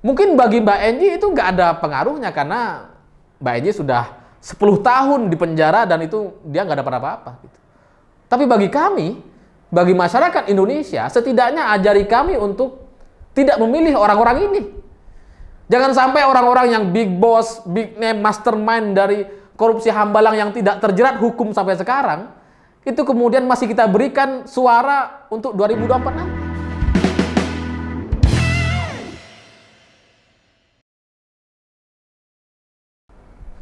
Mungkin bagi Mbak Enji itu nggak ada pengaruhnya karena Mbak Enji sudah 10 tahun di penjara dan itu dia nggak dapat apa-apa. Gitu. Tapi bagi kami, bagi masyarakat Indonesia, setidaknya ajari kami untuk tidak memilih orang-orang ini. Jangan sampai orang-orang yang big boss, big name, mastermind dari korupsi Hambalang yang tidak terjerat hukum sampai sekarang, itu kemudian masih kita berikan suara untuk 2024 nanti.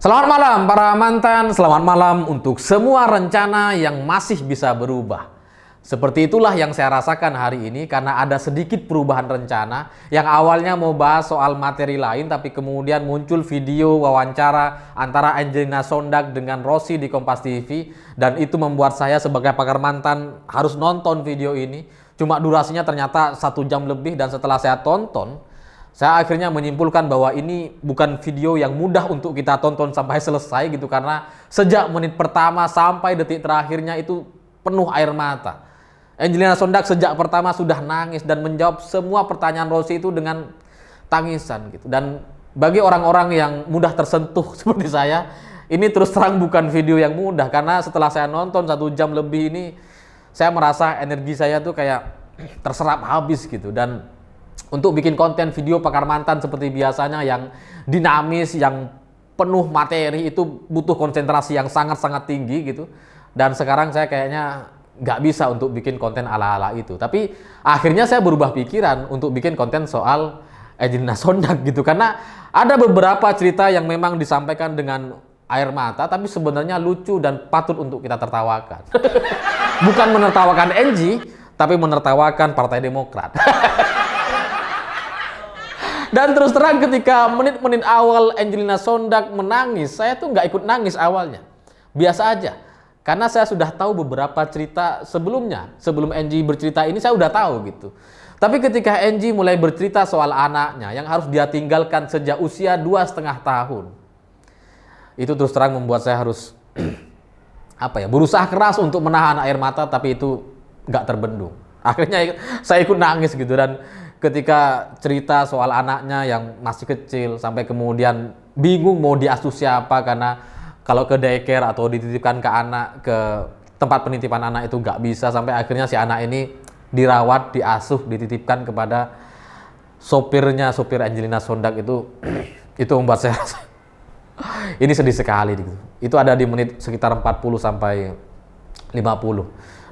Selamat malam para mantan, selamat malam untuk semua rencana yang masih bisa berubah. Seperti itulah yang saya rasakan hari ini karena ada sedikit perubahan rencana yang awalnya mau bahas soal materi lain tapi kemudian muncul video wawancara antara Angelina Sondag dengan Rossi di Kompas TV dan itu membuat saya sebagai pakar mantan harus nonton video ini. Cuma durasinya ternyata 1 jam lebih dan setelah saya tonton, saya akhirnya menyimpulkan bahwa ini bukan video yang mudah untuk kita tonton sampai selesai gitu karena sejak menit pertama sampai detik terakhirnya itu penuh air mata. Angelina Sondag sejak pertama sudah nangis dan menjawab semua pertanyaan Rossi itu dengan tangisan gitu. Dan bagi orang-orang yang mudah tersentuh seperti saya, ini terus terang bukan video yang mudah karena setelah saya nonton 1 jam lebih ini saya merasa energi saya tuh kayak terserap habis gitu. Dan untuk bikin konten video pakar mantan seperti biasanya yang dinamis, yang penuh materi itu butuh konsentrasi yang sangat-sangat tinggi gitu. Dan sekarang saya kayaknya nggak bisa untuk bikin konten ala-ala itu. Tapi akhirnya saya berubah pikiran untuk bikin konten soal Angelina Sondag gitu. Karena ada beberapa cerita yang memang disampaikan dengan air mata tapi sebenarnya lucu dan patut untuk kita tertawakan. Bukan menertawakan Angie, tapi menertawakan Partai Demokrat. Dan terus terang ketika menit-menit awal Angelina Sondag menangis, saya tuh nggak ikut nangis awalnya. Biasa aja. Karena saya sudah tahu beberapa cerita sebelumnya. Sebelum Angie bercerita ini saya udah tahu gitu. Tapi ketika Angie mulai bercerita soal anaknya yang harus dia tinggalkan sejak usia 2,5 tahun. Itu terus terang membuat saya harus berusaha keras untuk menahan air mata tapi itu nggak terbendung. Akhirnya saya ikut nangis gitu dan ketika cerita soal anaknya yang masih kecil sampai kemudian bingung mau diasuh siapa karena kalau ke daycare atau dititipkan ke anak ke tempat penitipan anak itu nggak bisa sampai akhirnya si anak ini dirawat, diasuh, dititipkan kepada sopir Angelina Sondag itu membuat saya rasa ini sedih sekali gitu. Itu ada di menit sekitar 40 sampai 50.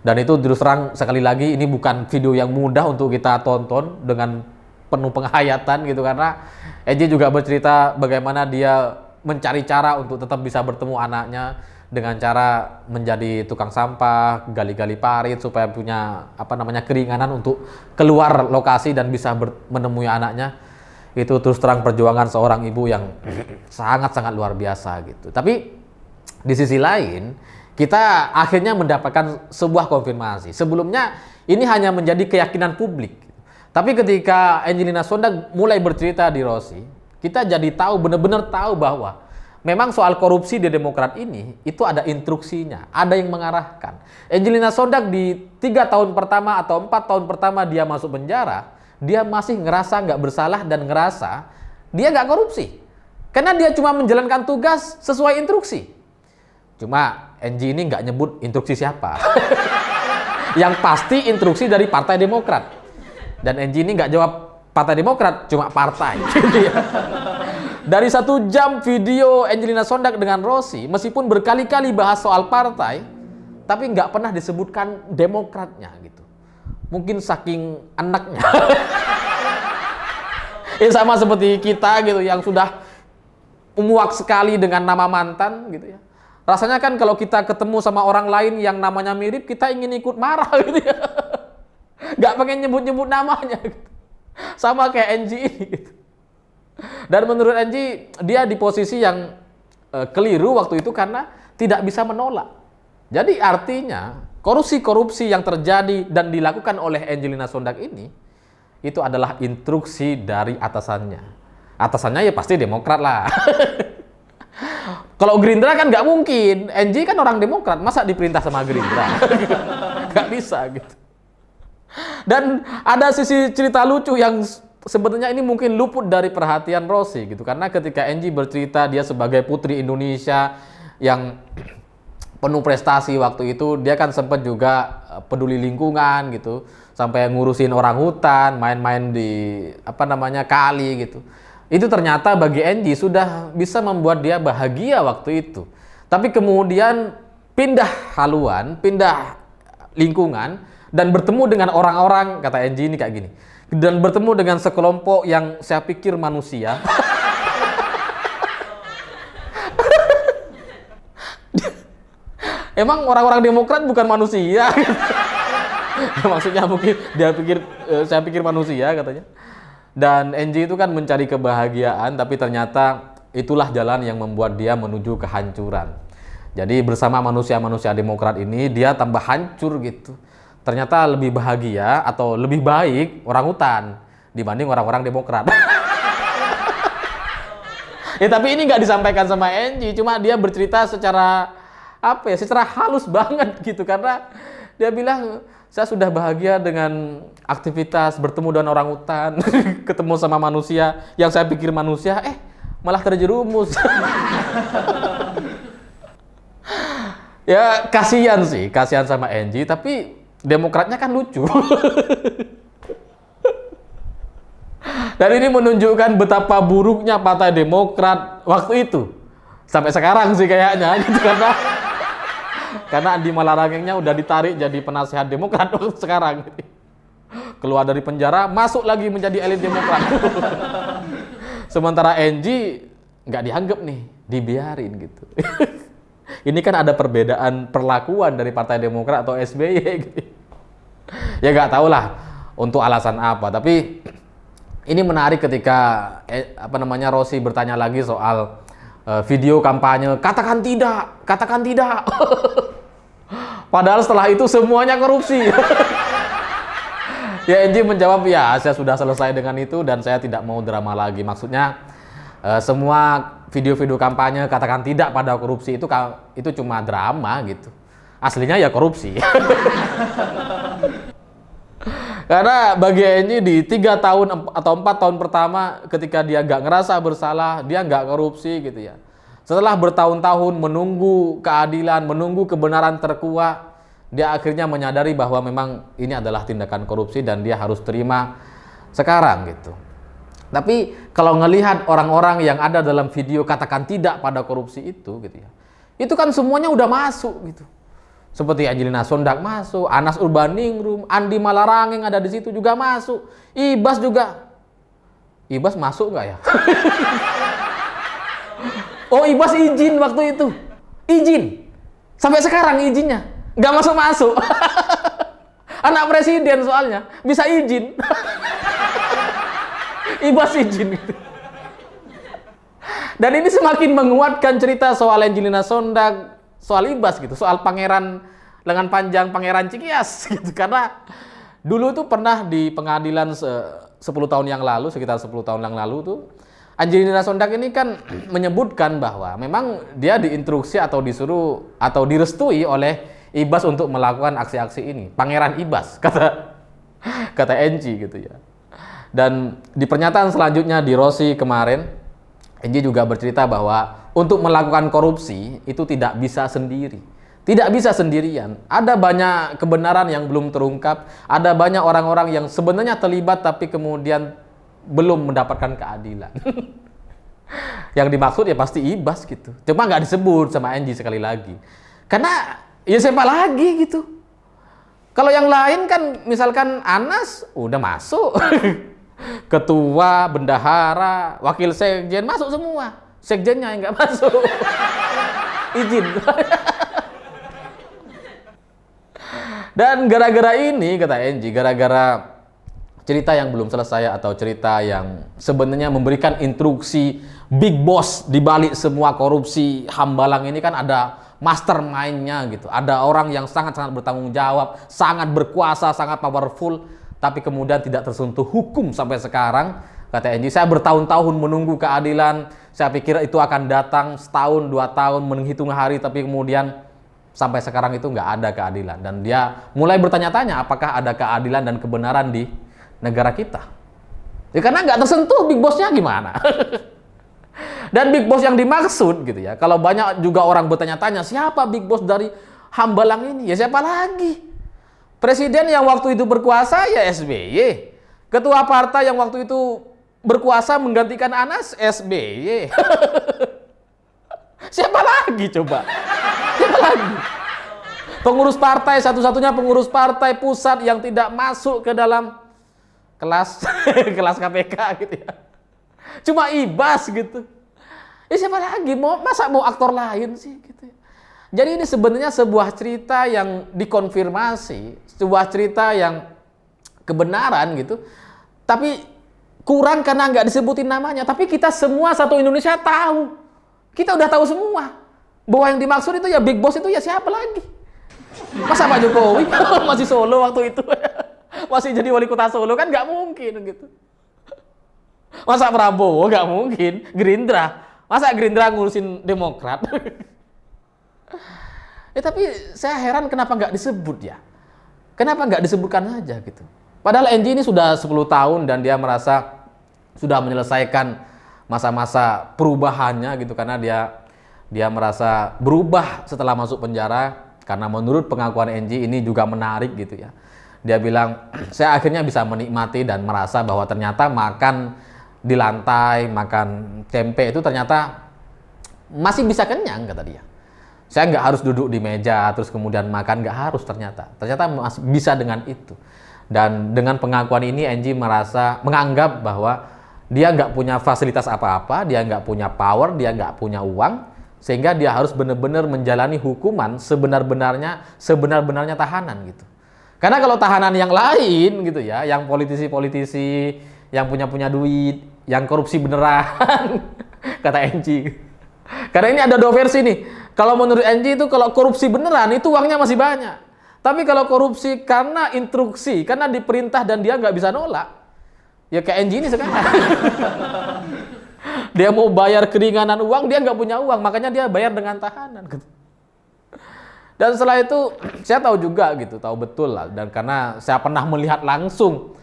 Dan itu terus terang sekali lagi ini bukan video yang mudah untuk kita tonton dengan penuh penghayatan gitu karena Angie juga bercerita bagaimana dia mencari cara untuk tetap bisa bertemu anaknya dengan cara menjadi tukang sampah, gali-gali parit supaya punya keringanan untuk keluar lokasi dan bisa menemui anaknya. Itu terus terang perjuangan seorang ibu yang sangat-sangat luar biasa gitu. Tapi di sisi lain kita akhirnya mendapatkan sebuah konfirmasi. Sebelumnya ini hanya menjadi keyakinan publik. Tapi ketika Angelina Sondag mulai bercerita di Rossi, kita jadi tahu, benar-benar tahu bahwa memang soal korupsi di Demokrat ini itu ada instruksinya, ada yang mengarahkan. Angelina Sondag di 3 tahun pertama atau 4 tahun pertama dia masuk penjara, dia masih ngerasa nggak bersalah dan ngerasa dia nggak korupsi. Karena dia cuma menjalankan tugas sesuai instruksi. Cuma Angie ini nggak nyebut instruksi siapa. Yang pasti instruksi dari Partai Demokrat. Dan Angie ini nggak jawab Partai Demokrat, cuma partai. Gitu ya. Dari 1 jam video Angelina Sondag dengan Rossi, meskipun berkali-kali bahas soal partai, tapi nggak pernah disebutkan Demokratnya gitu. Mungkin saking anaknya. Sama seperti kita gitu yang sudah muak sekali dengan nama mantan gitu ya. Rasanya kan kalau kita ketemu sama orang lain yang namanya mirip, kita ingin ikut marah gitu ya. Nggak pengen nyebut-nyebut namanya gitu. Sama kayak Angie ini gitu. Dan menurut Angie, dia di posisi yang keliru waktu itu karena tidak bisa menolak. Jadi artinya korupsi-korupsi yang terjadi dan dilakukan oleh Angelina Sondag ini itu adalah instruksi dari atasannya. Atasannya ya pasti Demokrat lah. Kalau Gerindra kan nggak mungkin. Angie kan orang Demokrat, masa diperintah sama Gerindra? Nggak bisa gitu. Dan ada sisi cerita lucu yang sebenarnya ini mungkin luput dari perhatian Rossi gitu, karena ketika Angie bercerita dia sebagai putri Indonesia yang penuh prestasi waktu itu, dia kan sempat juga peduli lingkungan gitu, sampai ngurusin orang hutan, main-main di kali gitu. Itu ternyata bagi Angie sudah bisa membuat dia bahagia waktu itu. Tapi kemudian pindah haluan, pindah lingkungan, dan bertemu dengan orang-orang, kata Angie ini kayak gini, dan bertemu dengan sekelompok yang saya pikir manusia. Emang orang-orang Demokrat bukan manusia? Maksudnya mungkin saya pikir manusia katanya. Dan Angie itu kan mencari kebahagiaan, tapi ternyata itulah jalan yang membuat dia menuju kehancuran. Jadi bersama manusia-manusia Demokrat ini dia tambah hancur gitu. Ternyata lebih bahagia atau lebih baik orang hutan dibanding orang-orang Demokrat. Ya tapi ini nggak disampaikan sama Angie, cuma dia bercerita secara secara halus banget gitu, karena dia bilang saya sudah bahagia dengan aktivitas bertemu dengan orang hutan, ketemu sama manusia yang saya pikir manusia, malah terjerumus. Ya kasihan sih, kasihan sama Angie, tapi Demokratnya kan lucu. Dan ini menunjukkan betapa buruknya Partai Demokrat waktu itu. Sampai sekarang sih kayaknya gitu, karena Andi Malarangengnya udah ditarik jadi penasehat Demokrat sekarang. Keluar dari penjara, masuk lagi menjadi elit Demokrat. Sementara Angie nggak dianggap nih, dibiarin gitu. Ini kan ada perbedaan perlakuan dari Partai Demokrat atau SBY gitu. Ya nggak tahu lah untuk alasan apa, tapi ini menarik ketika Rossi bertanya lagi soal video kampanye katakan tidak, katakan tidak. Padahal setelah itu semuanya korupsi. Ya Angie menjawab, ya saya sudah selesai dengan itu dan saya tidak mau drama lagi. Maksudnya semua video-video kampanye katakan tidak pada korupsi itu cuma drama gitu. Aslinya ya korupsi. Karena bagi Angie di 3 tahun atau 4 tahun pertama ketika dia nggak ngerasa bersalah, dia nggak korupsi gitu ya. Setelah bertahun-tahun menunggu keadilan, menunggu kebenaran terkuak, dia akhirnya menyadari bahwa memang ini adalah tindakan korupsi dan dia harus terima sekarang gitu. Tapi kalau ngelihat orang-orang yang ada dalam video katakan tidak pada korupsi itu gitu ya, itu kan semuanya udah masuk gitu. Seperti Angelina Sondag masuk, Anas Urbaningrum, Andi Malarangeng ada di situ juga masuk, Ibas juga. Ibas masuk nggak ya? Oh Ibas izin waktu itu, izin. Sampai sekarang izinnya nggak masuk-masuk. Anak presiden soalnya bisa izin. Ibas izin gitu. Dan ini semakin menguatkan cerita soal Angelina Sondag, soal Ibas gitu, soal pangeran lengan panjang Pangeran Cikias gitu. Karena dulu tuh pernah di pengadilan 10 tahun yang lalu, sekitar 10 tahun yang lalu tuh Angelina Sondag ini kan menyebutkan bahwa memang dia diinstruksi atau disuruh atau direstui oleh Ibas untuk melakukan aksi-aksi ini. Pangeran Ibas kata Angie gitu ya. Dan di pernyataan selanjutnya di Rossi kemarin, Angie juga bercerita bahwa untuk melakukan korupsi itu tidak bisa sendiri. Tidak bisa sendirian. Ada banyak kebenaran yang belum terungkap. Ada banyak orang-orang yang sebenarnya terlibat tapi kemudian belum mendapatkan keadilan. Yang dimaksud ya pasti Ibas gitu. Cuma nggak disebut sama Angie sekali lagi. Karena ya siapa lagi gitu. Kalau yang lain kan misalkan Anas udah masuk. Ketua, bendahara, wakil sekjen masuk semua. Sekjennya yang nggak masuk. Izin. Dan gara-gara ini, kata Angie, gara-gara cerita yang belum selesai atau cerita yang sebenarnya memberikan instruksi big boss di balik semua korupsi Hambalang ini, kan ada mastermind-nya gitu. Ada orang yang sangat-sangat bertanggung jawab, sangat berkuasa, sangat powerful, tapi kemudian tidak tersentuh hukum sampai sekarang. Kata Angie, saya bertahun-tahun menunggu keadilan, saya pikir itu akan datang setahun, 2 tahun, menghitung hari, tapi kemudian sampai sekarang itu nggak ada keadilan. Dan dia mulai bertanya-tanya apakah ada keadilan dan kebenaran di negara kita. Ya karena nggak tersentuh Big Boss-nya gimana. Dan Big Boss yang dimaksud gitu ya. Kalau banyak juga orang bertanya-tanya siapa Big Boss dari Hambalang ini? Ya siapa lagi? Presiden yang waktu itu berkuasa ya SBY. Ketua partai yang waktu itu berkuasa menggantikan Anas SBY. Siapa lagi coba? Siapa lagi? Pengurus partai, satu-satunya pengurus partai pusat yang tidak masuk ke dalam kelas kelas KPK gitu ya. Cuma Ibas gitu. Ya siapa lagi? Masa mau aktor lain sih gitu ya. Jadi ini sebenarnya sebuah cerita yang dikonfirmasi, sebuah cerita yang kebenaran gitu. Tapi kurang karena nggak disebutin namanya. Tapi kita semua satu Indonesia tahu. Kita udah tahu semua bahwa yang dimaksud itu ya Big Boss itu ya siapa lagi? Masa Pak Jokowi masih Solo waktu itu masih jadi wali kota Solo kan nggak mungkin gitu. Masa Prabowo nggak mungkin, Gerindra. Masa Gerindra ngurusin Demokrat? Ya tapi saya heran kenapa nggak disebut ya? Kenapa nggak disebutkan aja gitu? Padahal NG ini sudah 10 tahun dan dia merasa sudah menyelesaikan masa-masa perubahannya gitu karena dia merasa berubah setelah masuk penjara karena menurut pengakuan NG ini juga menarik gitu ya. Dia bilang saya akhirnya bisa menikmati dan merasa bahwa ternyata makan di lantai, makan tempe itu ternyata masih bisa kenyang kata dia. Saya nggak harus duduk di meja terus kemudian makan, nggak harus ternyata masih bisa dengan itu. Dan dengan pengakuan ini NG menganggap bahwa dia nggak punya fasilitas apa-apa, dia nggak punya power, dia nggak punya uang, sehingga dia harus benar-benar menjalani hukuman sebenar-benarnya tahanan gitu. Karena kalau tahanan yang lain gitu ya, yang politisi-politisi, yang punya duit, yang korupsi beneran, kata NG. Karena ini ada dua versi nih. Kalau menurut NG itu kalau korupsi beneran itu uangnya masih banyak. Tapi kalau korupsi karena instruksi, karena diperintah dan dia nggak bisa nolak, ya kayak NG ini sekarang. Dia mau bayar keringanan uang, dia nggak punya uang, makanya dia bayar dengan tahanan. Dan setelah itu saya tahu juga gitu, tahu betul lah. Dan karena saya pernah melihat langsung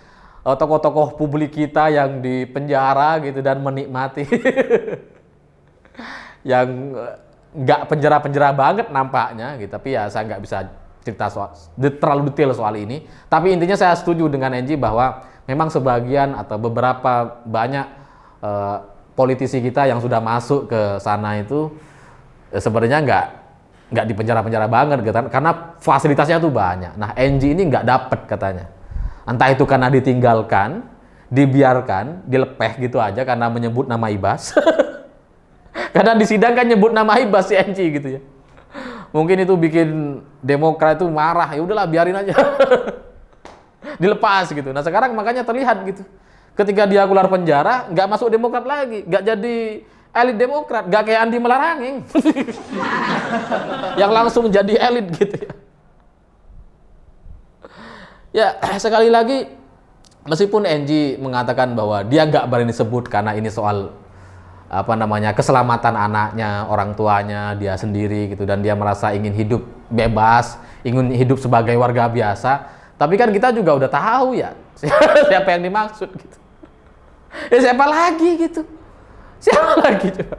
tokoh-tokoh publik kita yang di penjara gitu dan menikmati, yang nggak penjara-penjara banget nampaknya gitu. Tapi ya saya nggak bisa cerita terlalu detail soal ini. Tapi intinya saya setuju dengan NG bahwa memang sebagian atau beberapa banyak politisi kita yang sudah masuk ke sana itu sebenarnya nggak di penjara-penjara banget gitu, karena fasilitasnya tuh banyak. Nah NG ini nggak dapet katanya. Entah itu karena ditinggalkan, dibiarkan, dilepeh gitu aja karena menyebut nama Ibas. Karena di sidang kan nyebut nama Ibas si NG gitu ya. Mungkin itu bikin Demokrat itu marah, ya udahlah biarin aja. Dilepas gitu. Nah sekarang makanya terlihat gitu. Ketika dia keluar penjara, nggak masuk Demokrat lagi, nggak jadi elit Demokrat, nggak kayak Andi Malarangeng. Yang langsung jadi elit gitu ya. Ya sekali lagi, meskipun NG mengatakan bahwa dia nggak berani sebut karena ini soal keselamatan anaknya, orang tuanya, dia sendiri gitu, dan dia merasa ingin hidup bebas, ingin hidup sebagai warga biasa. Tapi kan kita juga udah tahu ya siapa yang dimaksud gitu. Ya siapa lagi gitu? Siapa lagi coba?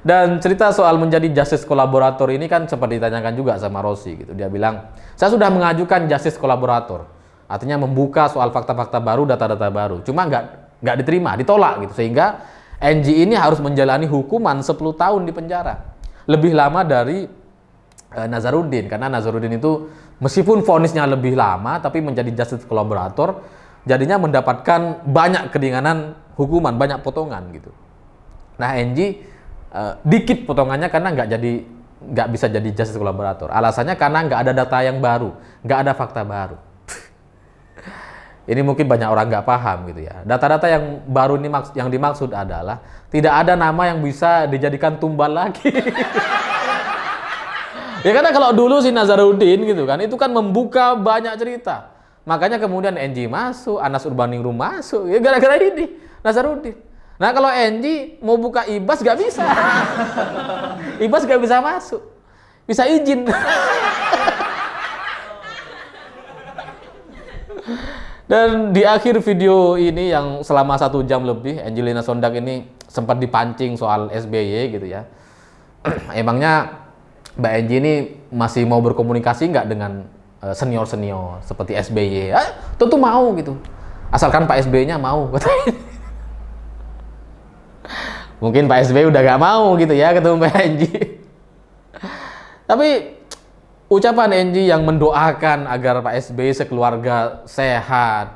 Dan cerita soal menjadi justice kolaborator ini kan sempat ditanyakan juga sama Rossi gitu. Dia bilang, saya sudah mengajukan justice kolaborator. Artinya membuka soal fakta-fakta baru, data-data baru. Cuma nggak diterima, ditolak gitu. Sehingga NG ini harus menjalani hukuman 10 tahun di penjara. Lebih lama dari Nazarudin. Karena Nazarudin itu meskipun vonisnya lebih lama, tapi menjadi justice kolaborator, jadinya mendapatkan banyak keringanan hukuman, banyak potongan gitu. Nah NG dikit potongannya karena nggak bisa jadi justice kolaborator. Alasannya karena nggak ada data yang baru, nggak ada fakta baru. Ini mungkin banyak orang nggak paham gitu ya. Data-data yang baru ini yang dimaksud adalah tidak ada nama yang bisa dijadikan tumbal lagi. Ya karena kalau dulu si Nazarudin gitu kan, itu kan membuka banyak cerita. Makanya kemudian NG masuk, Anas Urbaningrum masuk, ya gara-gara ini Nazarudin. Nah kalau NG mau buka Ibas nggak bisa. Ibas nggak bisa masuk, bisa izin. Dan di akhir video ini yang selama 1 jam lebih, Angelina Sondag ini sempat dipancing soal SBY gitu ya. Emangnya Mbak Angie ini masih mau berkomunikasi nggak dengan senior-senior seperti SBY? Tentu mau gitu. Asalkan Pak SBY-nya mau. Mungkin Pak SBY udah nggak mau gitu ya ketemu Mbak Angie. Tapi ucapan Angie yang mendoakan agar Pak SBY sekeluarga sehat,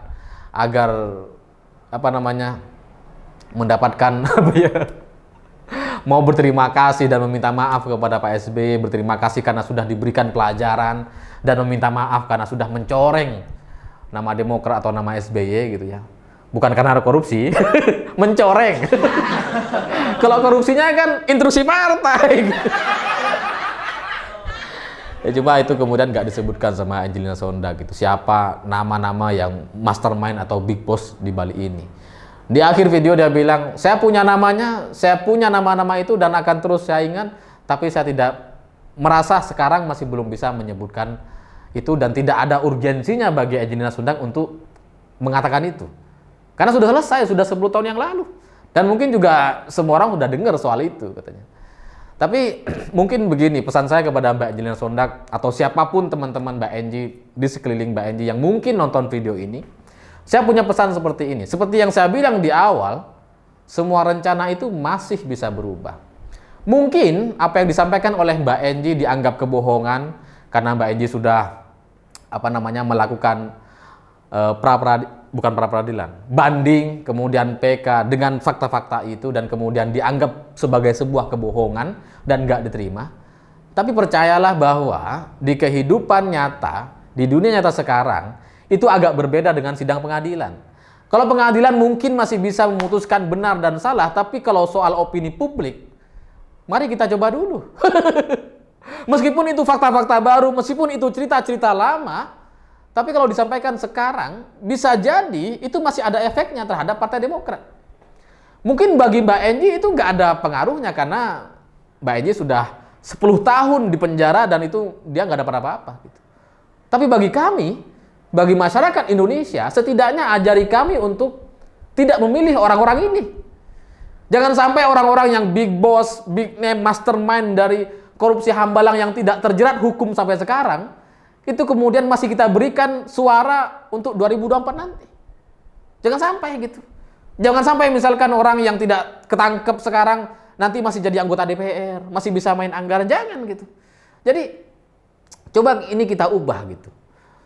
agar mendapatkan mau berterima kasih dan meminta maaf kepada Pak SBY, berterima kasih karena sudah diberikan pelajaran dan meminta maaf karena sudah mencoreng nama Demokrat atau nama SBY gitu ya. Bukan karena ada korupsi, mencoreng. Kalau korupsinya kan intrusi partai. Ya cuma itu kemudian nggak disebutkan sama Angelina Sondag gitu. Siapa nama-nama yang mastermind atau big boss di balik ini. Di akhir video dia bilang, saya punya namanya, saya punya nama-nama itu dan akan terus saya ingat. Tapi saya tidak merasa sekarang masih belum bisa menyebutkan itu dan tidak ada urgensinya bagi Angelina Sondag untuk mengatakan itu. Karena sudah selesai, sudah 10 tahun yang lalu. Dan mungkin juga semua orang sudah dengar soal itu katanya. Tapi mungkin begini pesan saya kepada Mbak Angelina Sondag atau siapapun teman-teman Mbak Angie di sekeliling Mbak Angie yang mungkin nonton video ini. Saya punya pesan seperti ini. Seperti yang saya bilang di awal, semua rencana itu masih bisa berubah. Mungkin apa yang disampaikan oleh Mbak Angie dianggap kebohongan karena Mbak Angie sudah melakukan bukan pra peradilan, banding, kemudian PK dengan fakta-fakta itu dan kemudian dianggap sebagai sebuah kebohongan dan nggak diterima. Tapi percayalah bahwa di kehidupan nyata, di dunia nyata sekarang, itu agak berbeda dengan sidang pengadilan. Kalau pengadilan mungkin masih bisa memutuskan benar dan salah, tapi kalau soal opini publik, mari kita coba dulu. Meskipun itu fakta-fakta baru, meskipun itu cerita-cerita lama, tapi kalau disampaikan sekarang, bisa jadi itu masih ada efeknya terhadap Partai Demokrat. Mungkin bagi Mbak Angie itu nggak ada pengaruhnya karena Mbak Angie sudah 10 tahun di penjara dan itu dia nggak dapat apa-apa. Gitu. Tapi bagi kami, bagi masyarakat Indonesia, setidaknya ajari kami untuk tidak memilih orang-orang ini. Jangan sampai orang-orang yang big boss, big name, mastermind dari korupsi hambalang yang tidak terjerat hukum sampai sekarang, itu kemudian masih kita berikan suara untuk 2024 nanti. Jangan sampai gitu. Jangan sampai misalkan orang yang tidak ketangkep sekarang nanti masih jadi anggota DPR, masih bisa main anggaran, jangan gitu. Jadi coba ini kita ubah gitu.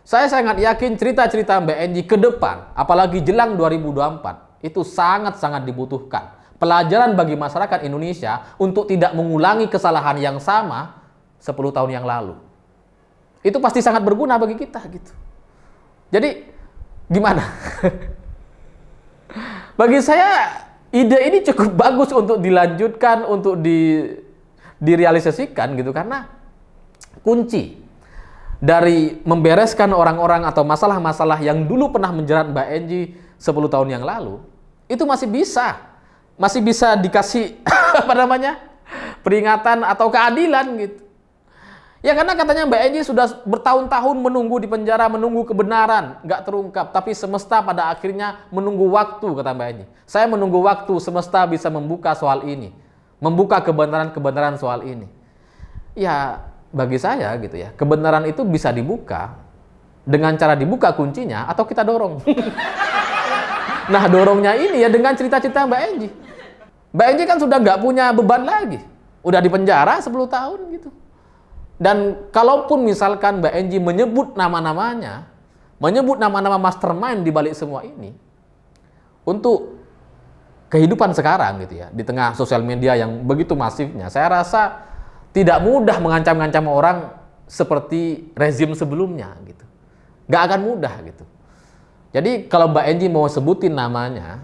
Saya sangat yakin cerita-cerita Mbak Angie ke depan, apalagi jelang 2024, itu sangat-sangat dibutuhkan. Pelajaran bagi masyarakat Indonesia untuk tidak mengulangi kesalahan yang sama 10 tahun yang lalu. Itu pasti sangat berguna bagi kita gitu. Jadi gimana? Bagi saya ide ini cukup bagus untuk dilanjutkan, untuk direalisasikan gitu karena kunci dari membereskan orang-orang atau masalah-masalah yang dulu pernah menjerat Mbak Angie 10 tahun yang lalu itu masih bisa dikasih peringatan atau keadilan gitu. Ya karena katanya Mbak Angie sudah bertahun-tahun menunggu di penjara, menunggu kebenaran, nggak terungkap. Tapi semesta pada akhirnya menunggu waktu, kata Mbak Angie. Saya menunggu waktu, semesta bisa membuka soal ini. Membuka kebenaran-kebenaran soal ini. Ya bagi saya gitu ya, kebenaran itu bisa dibuka dengan cara dibuka kuncinya atau kita dorong. Nah dorongnya ini ya dengan cerita-cerita Mbak Angie. Mbak Angie kan sudah nggak punya beban lagi. Udah di penjara 10 tahun gitu. Dan kalaupun misalkan Mbak Angie menyebut nama-namanya, menyebut nama-nama mastermind di balik semua ini, untuk kehidupan sekarang gitu ya, di tengah sosial media yang begitu masifnya, saya rasa tidak mudah mengancam-ngancam orang seperti rezim sebelumnya gitu. Nggak akan mudah gitu. Jadi kalau Mbak Angie mau sebutin namanya,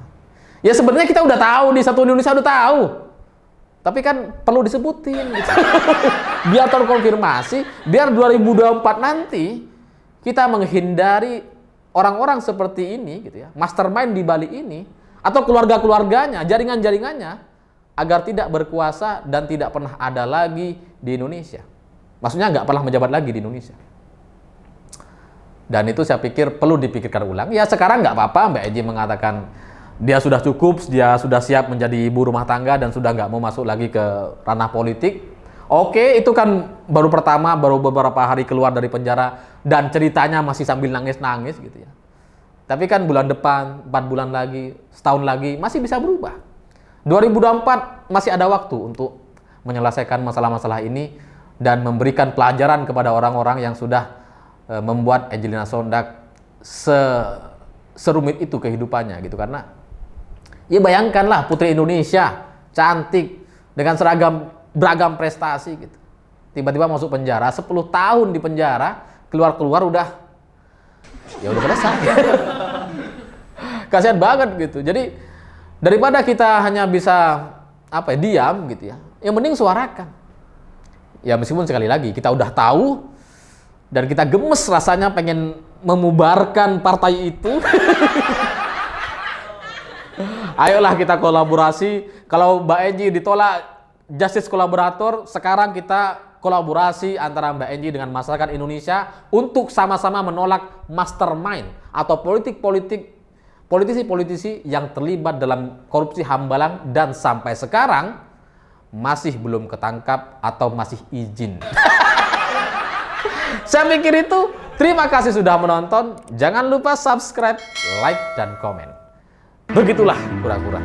ya sebenarnya kita udah tahu, di satu Indonesia udah tahu. Tapi kan perlu disebutin gitu. Biar terkonfirmasi, biar 2024 nanti kita menghindari orang-orang seperti ini gitu ya, mastermind di balik ini atau keluarga-keluarganya, jaringan-jaringannya agar tidak berkuasa dan tidak pernah ada lagi di Indonesia. Maksudnya nggak pernah menjabat lagi di Indonesia. Dan itu saya pikir perlu dipikirkan ulang. Ya sekarang nggak apa-apa Mbak Enji mengatakan dia sudah cukup, dia sudah siap menjadi ibu rumah tangga dan sudah nggak mau masuk lagi ke ranah politik. Oke, itu kan baru pertama, baru beberapa hari keluar dari penjara dan ceritanya masih sambil nangis-nangis gitu ya. Tapi kan bulan depan, 4 bulan lagi, setahun lagi masih bisa berubah. 2024 masih ada waktu untuk menyelesaikan masalah-masalah ini dan memberikan pelajaran kepada orang-orang yang sudah membuat Angelina Sondag serumit itu kehidupannya gitu. Karena ya bayangkanlah putri Indonesia cantik dengan beragam prestasi gitu, tiba-tiba masuk penjara 10 tahun di penjara, keluar udah selesai. Kasihan banget gitu. Jadi daripada kita hanya bisa diam gitu ya, yang mending suarakan. Ya meskipun sekali lagi kita udah tahu dan kita gemes rasanya pengen memubarkan partai itu. Ayolah kita kolaborasi. Kalau Mbak Enji ditolak justice kolaborator, sekarang kita kolaborasi antara Mbak Enji dengan masyarakat Indonesia untuk sama-sama menolak mastermind atau politisi-politisi yang terlibat dalam korupsi Hambalang dan sampai sekarang masih belum ketangkap atau masih izin. Saya pikir itu. Terima kasih sudah menonton. Jangan lupa subscribe, like, dan komen. Begitulah kura-kura.